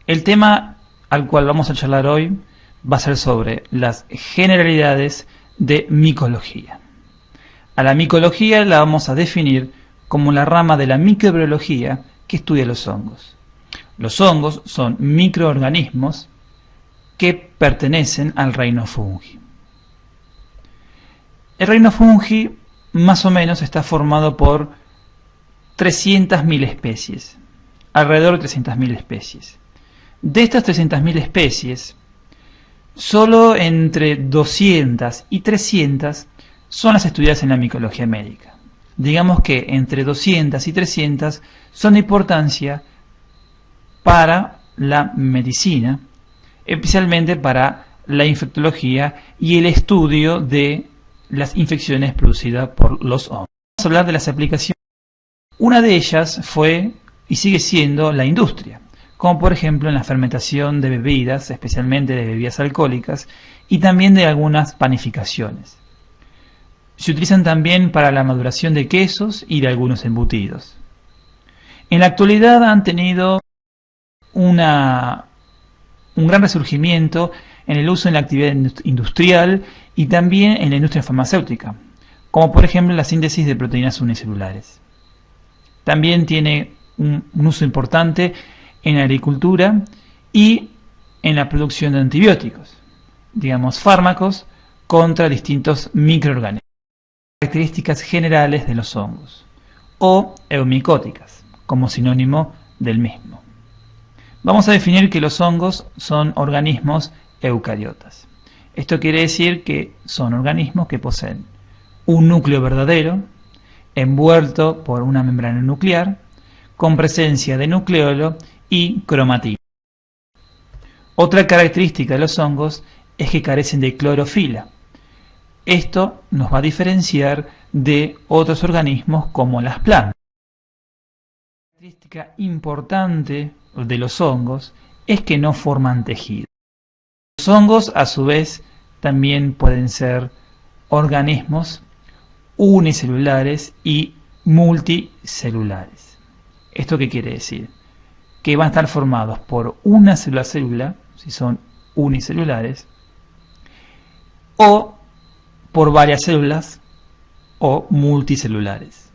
El tema al cual vamos a charlar hoy va a ser sobre las generalidades de micología. A la micología la vamos a definir como la rama de la microbiología que estudia los hongos. Los hongos son microorganismos que pertenecen al reino fungi. El reino fungi más o menos está formado por 300.000 especies, alrededor de 300.000 especies. De estas 300.000 especies, solo entre 200 y 300 son las estudiadas en la micología médica. Digamos que entre 200 y 300 son de importancia para la medicina, especialmente para la infectología y el estudio de las infecciones producidas por los hongos. Vamos a hablar de las aplicaciones. Una de ellas fue y sigue siendo la industria, como por ejemplo en la fermentación de bebidas, especialmente de bebidas alcohólicas, y también de algunas panificaciones. Se utilizan también para la maduración de quesos y de algunos embutidos. En la actualidad han tenido un gran resurgimiento en el uso en la actividad industrial y también en la industria farmacéutica, como por ejemplo la síntesis de proteínas unicelulares. También tiene un uso importante en la agricultura y en la producción de antibióticos, digamos fármacos contra distintos microorganismos. Características generales de los hongos, o eumicóticas, como sinónimo del mismo. Vamos a definir que los hongos son organismos eucariotas. Esto quiere decir que son organismos que poseen un núcleo verdadero, envuelto por una membrana nuclear, con presencia de nucleolo y cromatina. Otra característica de los hongos es que carecen de clorofila. Esto nos va a diferenciar de otros organismos como las plantas. Una característica importante de los hongos es que no forman tejido. Los hongos, a su vez, también pueden ser organismos unicelulares y multicelulares. ¿Esto qué quiere decir? Que van a estar formados por una sola célula, si son unicelulares, o por varias células o multicelulares.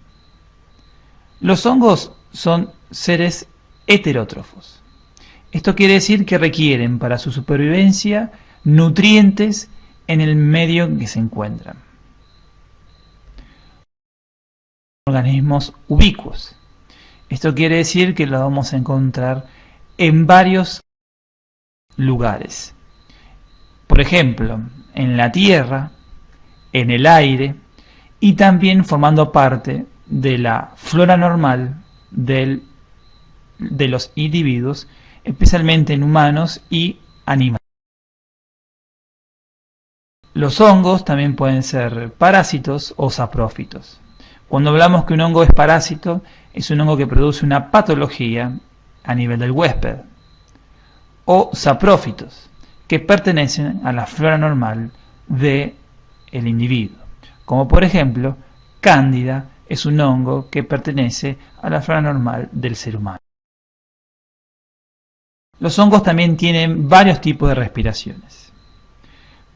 Los hongos son seres heterótrofos. Esto quiere decir que requieren para su supervivencia nutrientes en el medio en que se encuentran. Organismos ubicuos. Esto quiere decir que lo vamos a encontrar en varios lugares. Por ejemplo, en la tierra, en el aire y también formando parte de la flora normal de los individuos, especialmente en humanos y animales. Los hongos también pueden ser parásitos o saprófitos. Cuando hablamos que un hongo es parásito, es un hongo que produce una patología a nivel del huésped. O saprófitos, que pertenecen a la flora normal del individuo. Como por ejemplo, Cándida es un hongo que pertenece a la flora normal del ser humano. Los hongos también tienen varios tipos de respiraciones.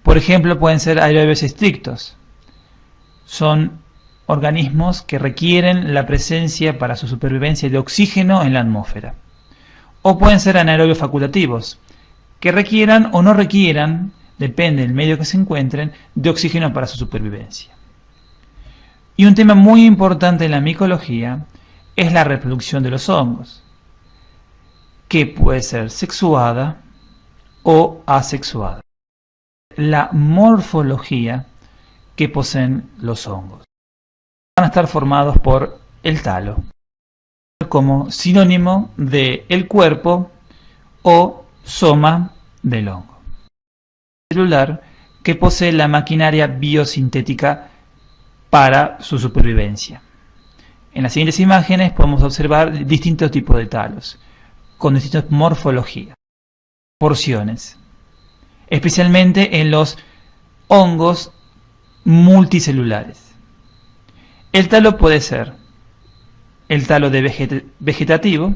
Por ejemplo, pueden ser aerobios estrictos. Son organismos que requieren la presencia para su supervivencia de oxígeno en la atmósfera. O pueden ser anaerobios facultativos, que requieran o no requieran, depende del medio que se encuentren, de oxígeno para su supervivencia. Y un tema muy importante en la micología es la reproducción de los hongos, que puede ser sexuada o asexuada. La morfología que poseen los hongos. Van a estar formados por el talo, como sinónimo de el cuerpo o soma del hongo. Celular que posee la maquinaria biosintética para su supervivencia. En las siguientes imágenes podemos observar distintos tipos de talos, con distintas morfologías, porciones, especialmente en los hongos multicelulares. El talo puede ser el talo vegetativo,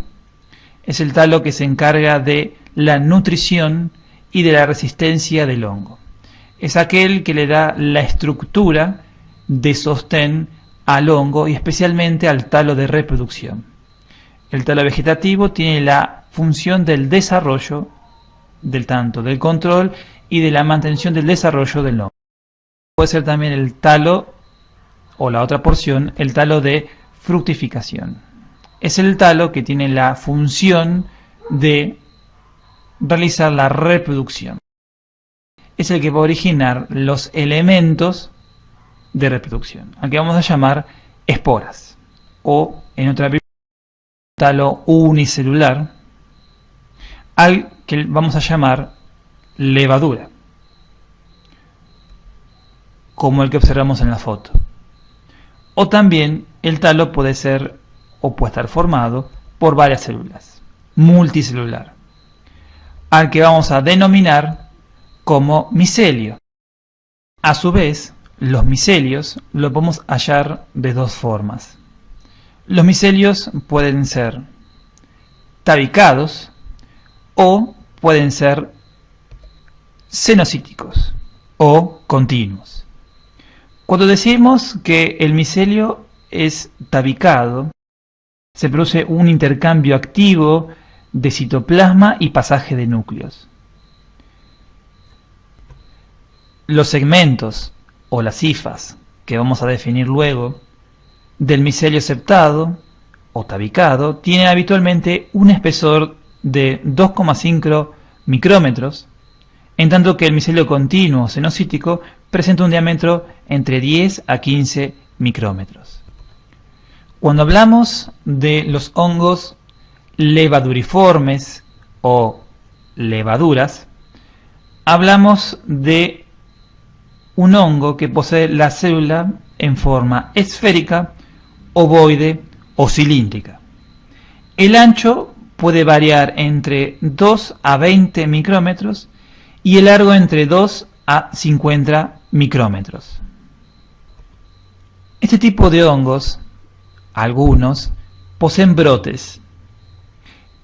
es el talo que se encarga de la nutrición y de la resistencia del hongo. Es aquel que le da la estructura de sostén al hongo y especialmente al talo de reproducción. El talo vegetativo tiene la función del desarrollo, del control y de la mantención del desarrollo del hongo. Puede ser también el talo, o la otra porción, el talo de fructificación. Es el talo que tiene la función de realizar la reproducción. Es el que va a originar los elementos de reproducción, al que vamos a llamar esporas, o en otra talo unicelular, al que vamos a llamar levadura, como el que observamos en la foto. O también el talo puede ser o puede estar formado por varias células, multicelular, al que vamos a denominar como micelio. A su vez, los micelios los podemos hallar de dos formas. Los micelios pueden ser tabicados o pueden ser cenocíticos o continuos. Cuando decimos que el micelio es tabicado, se produce un intercambio activo de citoplasma y pasaje de núcleos. Los segmentos o las hifas, que vamos a definir luego, del micelio septado o tabicado, tienen habitualmente un espesor de 2,5 micrómetros, en tanto que el micelio continuo o cenocítico presenta un diámetro entre 10 a 15 micrómetros. Cuando hablamos de los hongos levaduriformes o levaduras, hablamos de un hongo que posee la célula en forma esférica, ovoide o cilíndrica. El ancho puede variar entre 2 a 20 micrómetros y el largo entre 2 a 50 micrómetros. Este tipo de hongos, algunos, poseen brotes.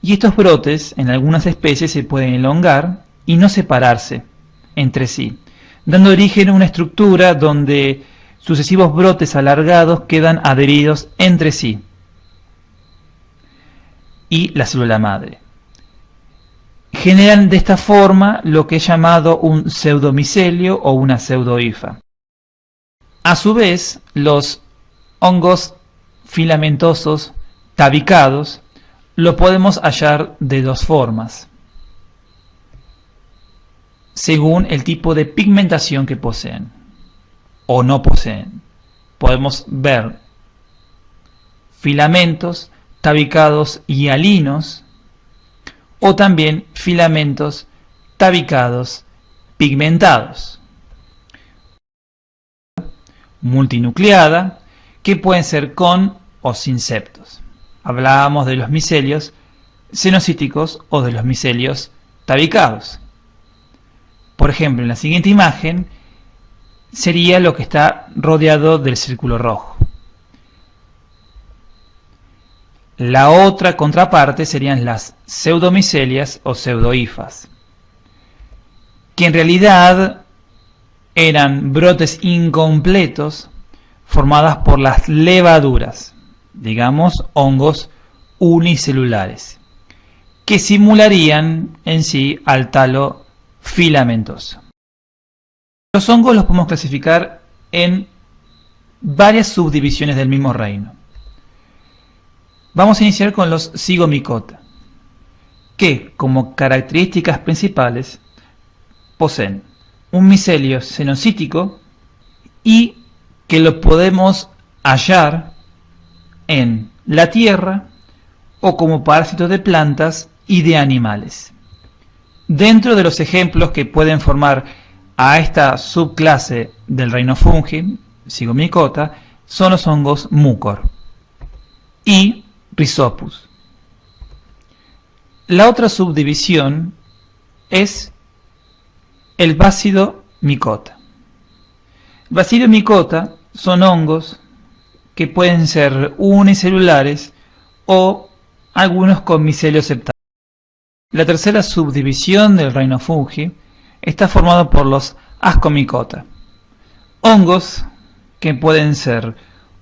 Y estos brotes en algunas especies se pueden elongar y no separarse entre sí, dando origen a una estructura donde sucesivos brotes alargados quedan adheridos entre sí y la célula madre. Generan de esta forma lo que es llamado un pseudomicelio o una pseudohifa. A su vez, los hongos filamentosos tabicados lo podemos hallar de dos formas, según el tipo de pigmentación que poseen o no poseen. Podemos ver filamentos tabicados hialinos o también filamentos tabicados pigmentados, multinucleada, que pueden ser con o sin septos. Hablábamos de los micelios cenocíticos o de los micelios tabicados. Por ejemplo, en la siguiente imagen sería lo que está rodeado del círculo rojo. La otra contraparte serían las pseudomicelias o pseudohifas, que en realidad eran brotes incompletos formadas por las levaduras, digamos hongos unicelulares, que simularían en sí al talo filamentoso. Los hongos los podemos clasificar en varias subdivisiones del mismo reino. Vamos a iniciar con los zigomicota, que como características principales poseen un micelio cenocítico y que lo podemos hallar en la tierra o como parásitos de plantas y de animales. Dentro de los ejemplos que pueden formar a esta subclase del reino fungi, zigomicota, son los hongos mucor y Rhizopus. La otra subdivisión es el Basidiomycota. Basidiomycota son hongos que pueden ser unicelulares o algunos con micelio septado. La tercera subdivisión del reino fungi está formado por los Ascomycota, hongos que pueden ser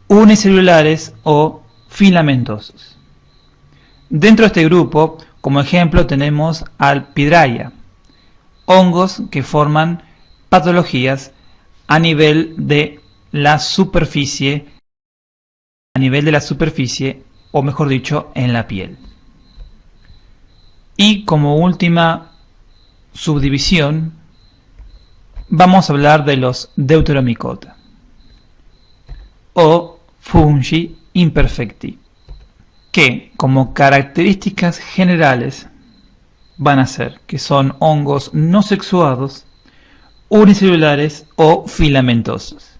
unicelulares o filamentosos. Dentro de este grupo, como ejemplo, tenemos al Pidraia, hongos que forman patologías a nivel de la superficie, o mejor dicho, en la piel. Y como última subdivisión, vamos a hablar de los Deuteromycota o fungi imperfecti, que como características generales van a ser que son hongos no sexuados, unicelulares o filamentosos.